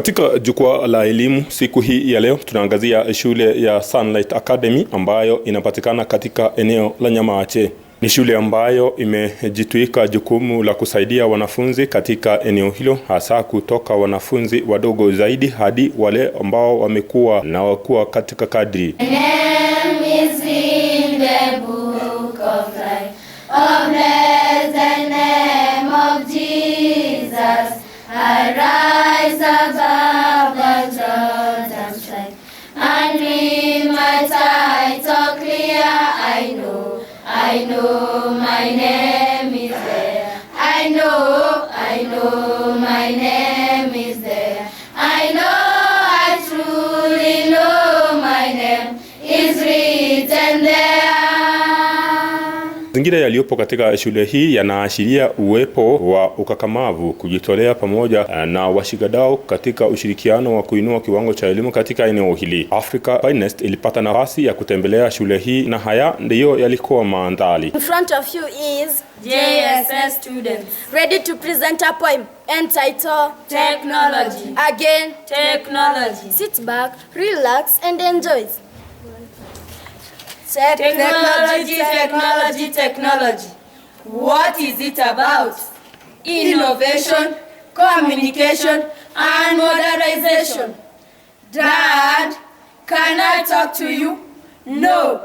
Katika jukwaa la elimu siku hii ya leo tunaangazia shule ya Sunlight Academy ambayo inapatikana katika eneo la NYAMACHE. Ni shule ambayo imejitwika jukumu la kusaidia wanafunzi katika eneo hilo, hasa kutoka wanafunzi wadogo zaidi hadi wale ambao wamekuwa na wakuwa katika kadri. I rise above the clouds and shine, and with my title clear, I know my name is there. I know my name is there. I truly know my name is written there. Mazingira yaliyopo katika shule hii yanaashiria uwepo wa ukakamavu, kujitolea pamoja na washikadau katika ushirikiano wa kuinua kiwango cha elimu katika eneo hili. Africa Finest ilipata nafasi ya kutembelea shule hii na haya ndiyo yalikuwa mandhari. In front of you is JSS students ready to present a poem entitled Technology. Again, Technology. sit back, relax and enjoy. Technology, technology, technology. What is it about? Innovation, communication, and modernization. Dad, can I talk to you? No.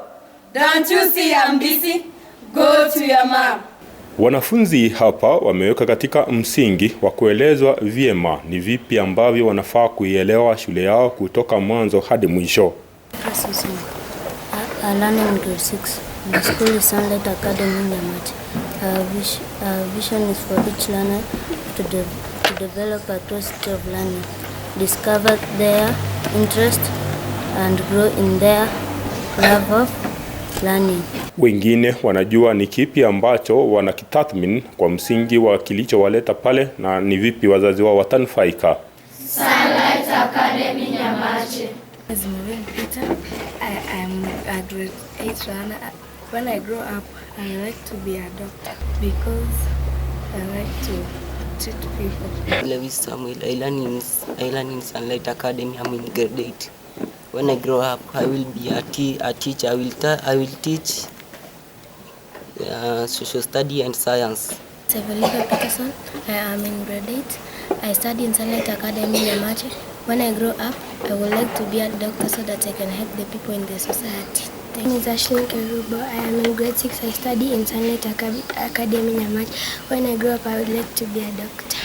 Don't you see I'm busy? Go to your mom. Wanafunzi hapa wameweka katika msingi wa kuelezwa vyema ni vipi ambavyo wanafaa kuielewa shule yao kutoka mwanzo hadi mwisho. I learn in grade 6. The school is Sunlight Academy, NYAMACHE. Our vision is for each learner to develop a curiosity of learning, discover their interest, and grow in their love of learning. Wengine wanajua ni kipi ambacho wanakitathmini kwa msingi wa kilichowaleta pale na ni vipi wazazi wao watanufaika. Sunlight Academy, NYAMACHE. I'm a grade 8 learner. When I grow up, I would like to be a doctor because I like to treat people. Lewis Samuel, I learn in Sunlight Academy. I'm in grade 8. When I grow up, I will be a teacher. I will teach social study and science. Elimu Peterson, I am in grade 8. I study in Sunlight Academy, NYAMACHE. When I grow up, I would like to be a doctor so that I can help the people in the society. My name is I am in grade 6. I study in Sunlight Academy, NYAMACHE. When I grow up, I would like to be a doctor.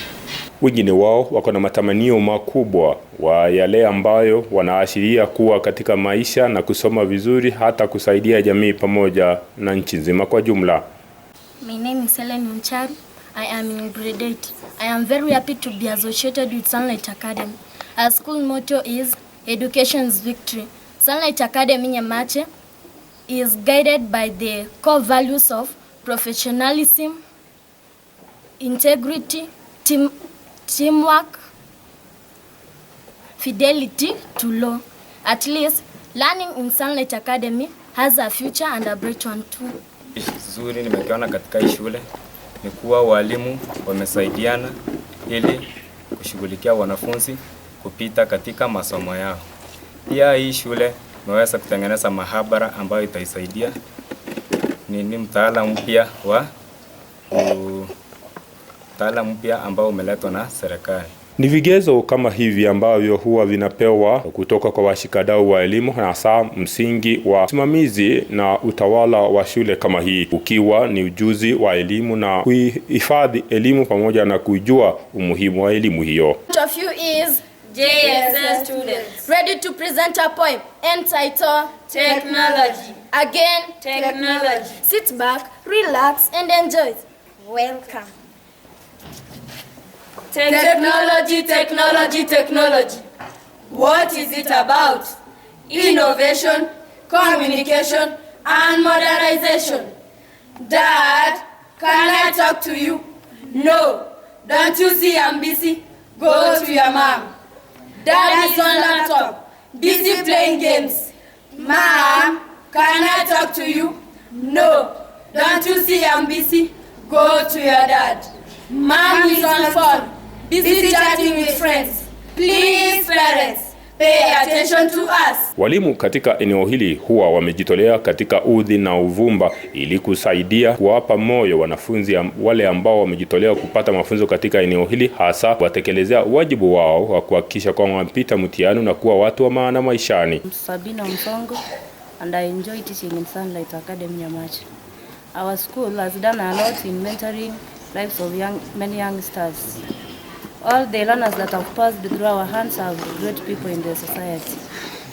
Wengine wao wako na matamanio makubwa wa yale ambayo wanaashiria kuwa katika maisha na kusoma vizuri hata kusaidia jamii pamoja na nchi nzima kwa jumla. My name is Elimu. I am in grade 8. I am very happy to be associated with Sunlight Academy. Our school motto is Education's Victory. Sunlight Academy, NYAMACHE is guided by the core values of professionalism, integrity, teamwork, fidelity to law. At least, learning in Sunlight Academy has a future and a bright one too. Zuri nimekiona katika shule ni kuwa walimu wamesaidiana ili kushughulikia wanafunzi kupita katika masomo yao. Pia hii shule imeweza kutengeneza mahabara ambayo itaisaidia ni mtaala mpya ambao umeletwa na serikali. Ni vigezo kama hivi ambavyo huwa vinapewa kutoka kwa washikadau wa elimu, hasa msingi wa usimamizi na utawala wa shule kama hii ukiwa ni ujuzi wa elimu na kuhifadhi elimu pamoja na kujua umuhimu wa elimu hiyo. Of you is JSS students ready to present a poem entitled Technology. Again, Technology. sit back, relax and enjoy. Welcome. Technology, technology, technology. What is it about? Innovation, communication, and modernization. Dad, can I talk to you? No. Don't you see I'm busy? Go to your mom. Dad is on laptop, busy playing games. Mom, can I talk to you? No. Don't you see I'm busy? Go to your dad. Mom is on phone, busy chatting with friends. Please parents, pay attention to us. Walimu katika eneo hili huwa wamejitolea katika udhi na uvumba ili kusaidia kuwapa moyo wanafunzi wale ambao wamejitolea kupata mafunzo katika eneo hili, hasa watekelezea wajibu wao wa kuhakikisha kwamba wapita mtihani na kuwa watu wa maana maishani. Sabina Msongo, and I enjoy teaching in Sunlight Academy, NYAMACHE. Our school has done a lot in mentoring lives of many youngsters. All the learners that have passed through our hands are great people in the society.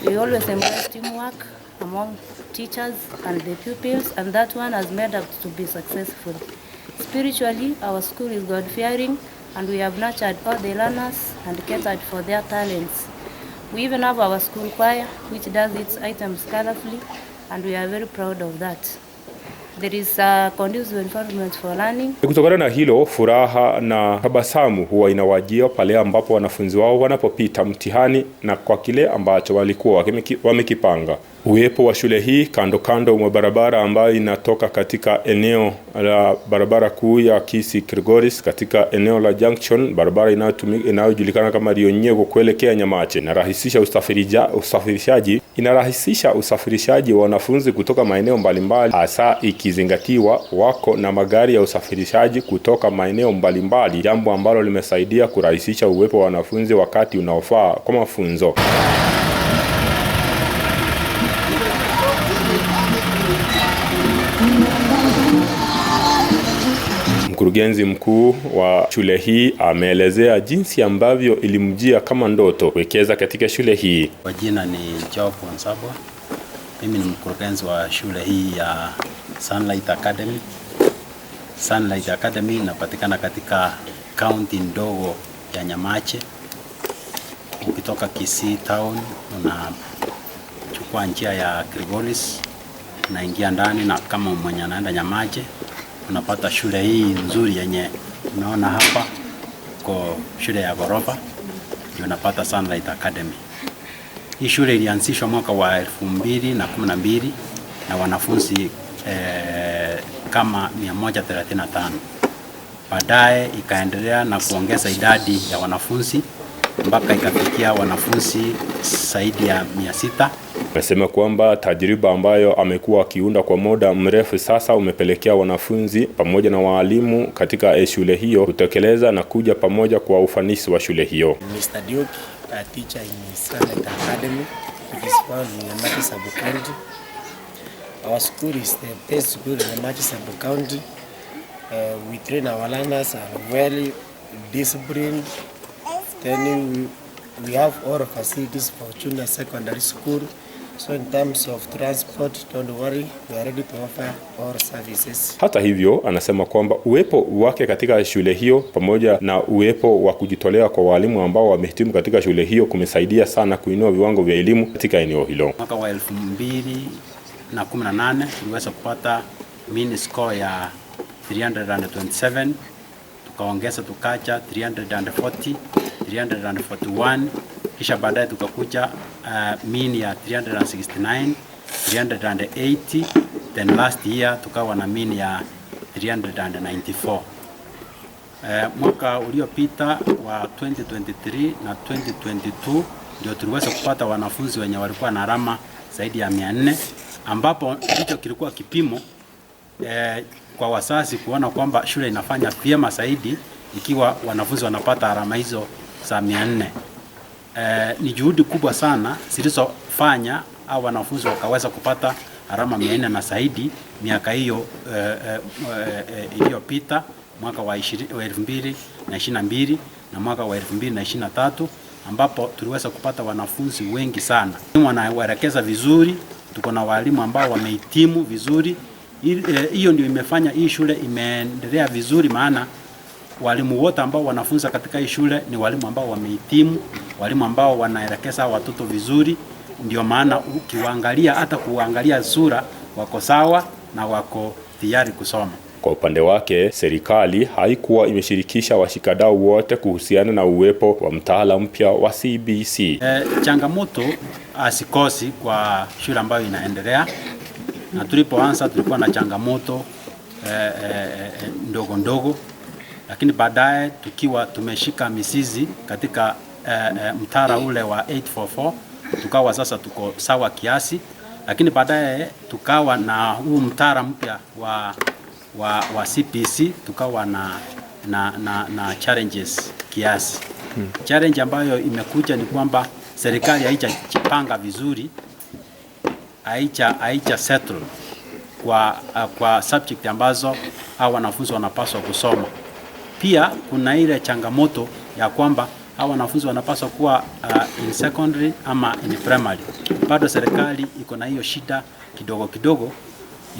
We always embrace teamwork among teachers and the pupils, and that one has made us to be successful. Spiritually, our school is God-fearing, and we have nurtured all the learners and catered for their talents. We even have our school choir, which does its items colorfully, and we are very proud of that. There is a conducive environment for learning. Kutokana na hilo, furaha na tabasamu huwa inawajia pale ambapo wanafunzi wao wanapopita mtihani na kwa kile ambacho walikuwa wamekipanga. Uwepo wa shule hii kando mwa barabara ambayo inatoka katika eneo la barabara kuu ya Kisii Kilgoris katika eneo la Junction, barabara inayojulikana kama Ndio kuelekea NYAMACHE, inarahisisha usafirishaji wa wanafunzi kutoka maeneo mbalimbali, hasa ikizingatiwa wako na magari ya usafirishaji kutoka maeneo mbalimbali, jambo ambalo limesaidia kurahisisha uwepo wa wanafunzi wakati unaofaa kwa mafunzo. Mkurugenzi mkuu wa shule hii ameelezea jinsi ambavyo ilimjia kama ndoto kuwekeza katika shule hii. Kwa jina ni Onsabwa. Mimi ni mkurugenzi wa shule hii ya Sunlight Academy. Sunlight Academy inapatikana katika kaunti ndogo ya NYAMACHE. Ukitoka Kisii town unachukua njia ya Kilgoris, unaingia ndani, na kama mwenye anaenda NYAMACHE unapata shule hii nzuri yenye unaona hapa, kwa shule ya ghorofa, ndio unapata Sunlight Academy. Hii shule ilianzishwa mwaka wa 2012 na wanafunzi kama 135. Baadaye ikaendelea na kuongeza idadi ya wanafunzi mpaka ikafikia wanafunzi zaidi ya 600. Amesema kwamba tajriba ambayo amekuwa akiunda kwa muda mrefu sasa umepelekea wanafunzi pamoja na walimu katika shule hiyo kutekeleza na kuja pamoja kwa ufanisi wa shule hiyo. Mr. Ndio, a teacher in Sunlight Academy, which is found in NYAMACHE sub-county. Our school is the best school in NYAMACHE sub-county. We train our learners are very disciplined. Then we have all facilities for junior secondary school. So in terms of transport, don't worry, we are ready to offer all services. Hata hivyo, anasema kwamba uwepo wake katika shule hiyo pamoja na uwepo wa kujitolea kwa walimu ambao wamehitimu katika shule hiyo kumesaidia sana kuinua viwango vya elimu katika eneo hilo. Mwaka wa 2018 tuliweza kupata mean score ya 327, tukaongeza tukacha 340, 341, kisha baadaye tukakuja mean ya 369, 380, then last year tukawa na mean ya 394. Mwaka uliopita wa 2023 na 2022 ndio tuliweza kupata wanafunzi wenye walikuwa na alama zaidi ya 400, ambapo hicho kilikuwa kipimo kwa wazazi kuona kwamba shule inafanya vyema zaidi ikiwa wanafunzi wanapata alama hizo za 400. Ni juhudi kubwa sana zilizofanya au wanafunzi wakaweza kupata alama 400 na zaidi miaka hiyo iliyopita, mwaka wa 2022 na mwaka wa 2023, ambapo tuliweza kupata wanafunzi wengi sana. Wanaelekeza vizuri, tuko na walimu ambao wamehitimu vizuri. Hiyo ndio imefanya hii shule imeendelea vizuri, maana walimu wote ambao wanafunza katika hii shule ni walimu ambao wamehitimu, walimu ambao wanaelekeza watoto vizuri. Ndio maana ukiwaangalia, hata kuangalia sura, wako sawa na wako tayari kusoma. Kwa upande wake, serikali haikuwa imeshirikisha washikadau wote kuhusiana na uwepo wa mtaala mpya wa CBC. Changamoto asikosi kwa shule ambayo inaendelea, na tulipoanza tulikuwa na changamoto ndogo ndogo, lakini baadaye tukiwa tumeshika mizizi katika mtara ule wa 844 tukawa sasa tuko sawa kiasi, lakini baadaye tukawa na huu mtara mpya wa CPC tukawa na challenges kiasi. Challenge ambayo imekuja ni kwamba serikali haijapanga vizuri, haija settle kwa subject ambazo hao wanafunzi wanapaswa kusoma. Pia kuna ile changamoto ya kwamba hao wanafunzi wanapaswa kuwa in secondary ama in primary. Bado serikali iko na hiyo shida kidogo kidogo.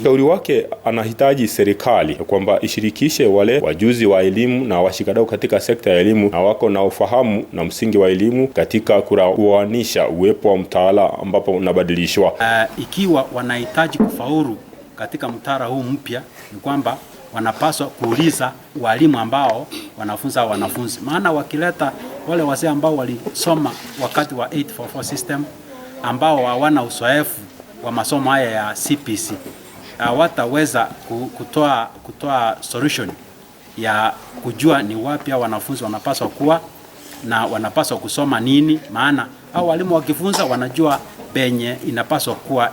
Shauri wake anahitaji serikali kwamba ishirikishe wale wajuzi wa elimu na washikadau katika sekta ya elimu na wako na ufahamu na msingi wa elimu katika kuoanisha uwepo wa mtaala ambapo unabadilishwa. Ikiwa wanahitaji kufaulu katika mtaala huu mpya, ni kwamba wanapaswa kuuliza walimu ambao wanafunza wanafunzi. Maana wakileta wale wazee ambao walisoma wakati wa 844 system ambao hawana uzoefu wa masomo haya ya CPC, hawataweza kutoa solution ya kujua ni wapi wanafunzi wanapaswa kuwa na wanapaswa kusoma nini. Maana hao walimu wakifunza wanajua penye inapaswa kuwa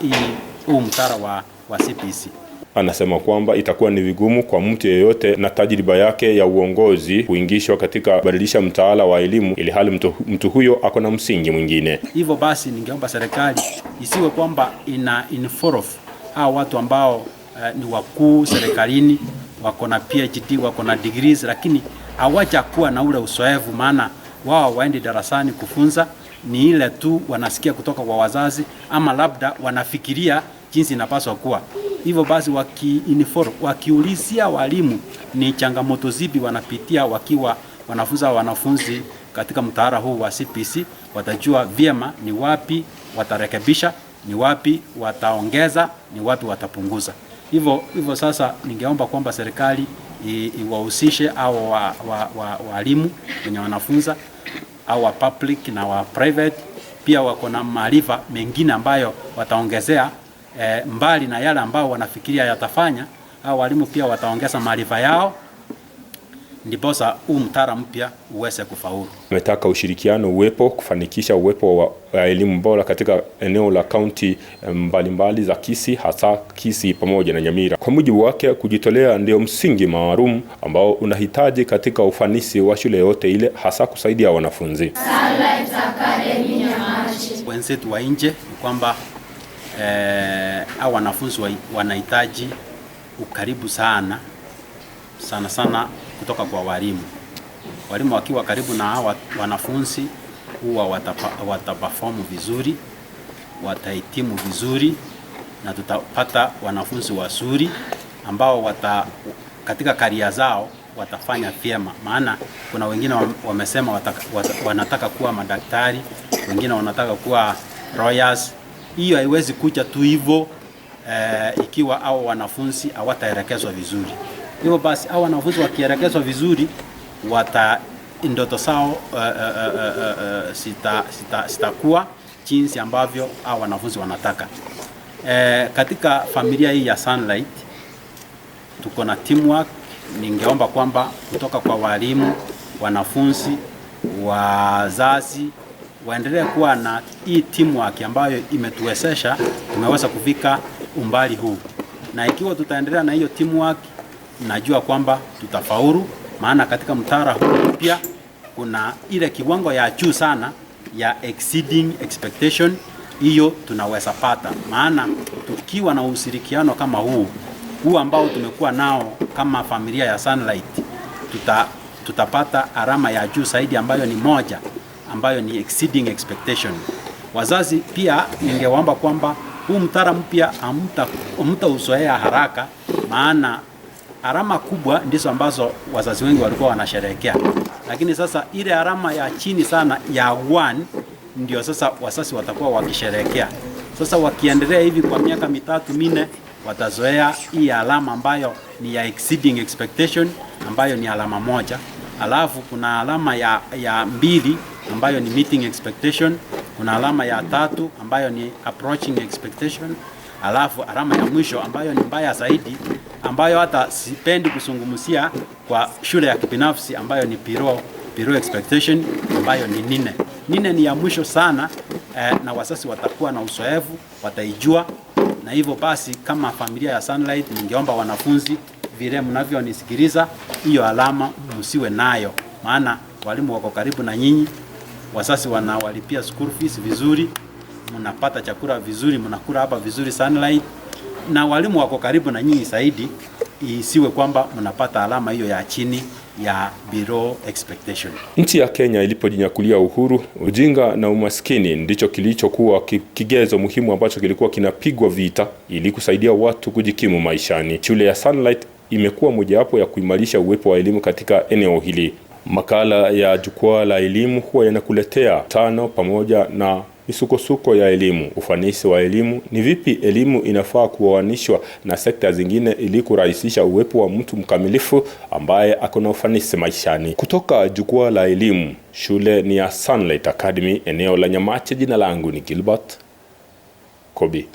huu mtaala wa CPC. Anasema kwamba itakuwa ni vigumu kwa mtu yeyote na tajriba yake ya uongozi kuingishwa katika badilisha mtaala wa elimu ili hali mtu huyo ako na msingi mwingine. Hivyo basi ningeomba serikali isiwe kwamba ina involve hao watu ambao ni wakuu serikalini, wako na PhD, wako na degrees, lakini hawajakuwa na ule uzoefu. Maana wao waende darasani kufunza, ni ile tu wanasikia kutoka kwa wazazi ama labda wanafikiria jinsi inapaswa kuwa. Hivyo basi wakiulizia walimu ni changamoto zipi wanapitia wakiwa wanafunza wanafunzi katika mtaala huu wa CPC, watajua vyema ni wapi watarekebisha, ni wapi wataongeza, ni wapi watapunguza. Hivyo sasa ningeomba kwamba serikali iwahusishe au walimu wenye wanafunza au wa public na wa private, pia wako na maarifa mengine ambayo wataongezea mbali na yale ambao wanafikiria yatafanya. Hao walimu pia wataongeza maarifa yao, ndiposa huu mtaala mpya uweze kufaulu. Umetaka ushirikiano uwepo kufanikisha uwepo wa elimu bora katika eneo la kaunti mbalimbali za Kisii, hasa Kisii pamoja na Nyamira. Kwa mujibu wake, kujitolea ndio msingi maalum ambao unahitaji katika ufanisi wa shule yote ile, hasa kusaidia wanafunzi. Sunlight Academy Nyamache. Wenzetu wa nje ni kwamba hao wanafunzi wanahitaji ukaribu sana kutoka kwa walimu. Walimu wakiwa karibu na hao wanafunzi huwa wataperform vizuri, watahitimu vizuri, na tutapata wanafunzi wazuri ambao katika karia zao watafanya vyema. Maana kuna wengine wamesema wanataka kuwa madaktari, wengine wanataka kuwa lawyers. Hiyo haiwezi kuja tu hivyo ikiwa hao wanafunzi hawataelekezwa vizuri. Hivyo basi hao wanafunzi wakielekezwa vizuri, ndoto zao sitakuwa jinsi ambavyo hao wanafunzi wanataka. Katika familia hii ya Sunlight tuko na teamwork. Ningeomba kwamba kutoka kwa walimu, wanafunzi, wazazi waendelee kuwa na hii teamwork ambayo imetuwezesha tumeweza kufika umbali huu. Na ikiwa tutaendelea na hiyo teamwork, najua kwamba tutafaulu. Maana katika mtaala huu pia kuna ile kiwango ya juu sana ya exceeding expectation, hiyo tunaweza pata. Maana tukiwa na ushirikiano kama huu ambao tumekuwa nao kama familia ya Sunlight, tutapata alama ya juu zaidi ambayo ni moja, ambayo ni exceeding expectation. Wazazi pia ningewaomba kwamba huu mtaala mpya hamtauzoea haraka, maana alama kubwa ndizo ambazo wazazi wengi walikuwa wanasherehekea. Lakini sasa ile alama ya chini sana ya 1 ndio sasa wazazi watakuwa wakisherehekea. Sasa wakiendelea hivi kwa miaka 3-4 watazoea hii alama ambayo ni ya exceeding expectation, ambayo ni alama 1. Alafu kuna alama ya 2 ambayo ni meeting expectation, kuna alama ya 3 ambayo ni approaching expectation, alafu alama ya mwisho ambayo ni mbaya zaidi, ambayo hata sipendi kuzungumzia kwa shule ya kibinafsi, ambayo ni below below expectation ambayo ni 4. 4 ni ya mwisho sana, na wasasi watakuwa na uzoefu, wataijua. Na hivyo basi kama familia ya Sunlight, ningeomba wanafunzi vile mnavyonisikiliza, hiyo alama msiwe nayo, maana walimu wako karibu na nyinyi, wasasi wanawalipia school fees vizuri, mnapata chakula vizuri, mnakula hapa vizuri Sunlight, na walimu wako karibu na nyinyi zaidi. Isiwe kwamba mnapata alama hiyo ya chini ya below expectation. Nchi ya Kenya ilipojinyakulia uhuru, ujinga na umaskini ndicho kilichokuwa kigezo muhimu ambacho kilikuwa kinapigwa vita ili kusaidia watu kujikimu maishani. Shule ya Sunlight imekuwa mojawapo ya kuimarisha uwepo wa elimu katika eneo hili. Makala ya Jukwaa la Elimu huwa yanakuletea tano pamoja na misukosuko ya elimu, ufanisi wa elimu, ni vipi elimu inafaa kuoanishwa na sekta zingine ili kurahisisha uwepo wa mtu mkamilifu ambaye akona ufanisi maishani. Kutoka Jukwaa la Elimu, shule ni ya Sunlight Academy, eneo la Nyamache. Jina langu ni Gilbert Kobi.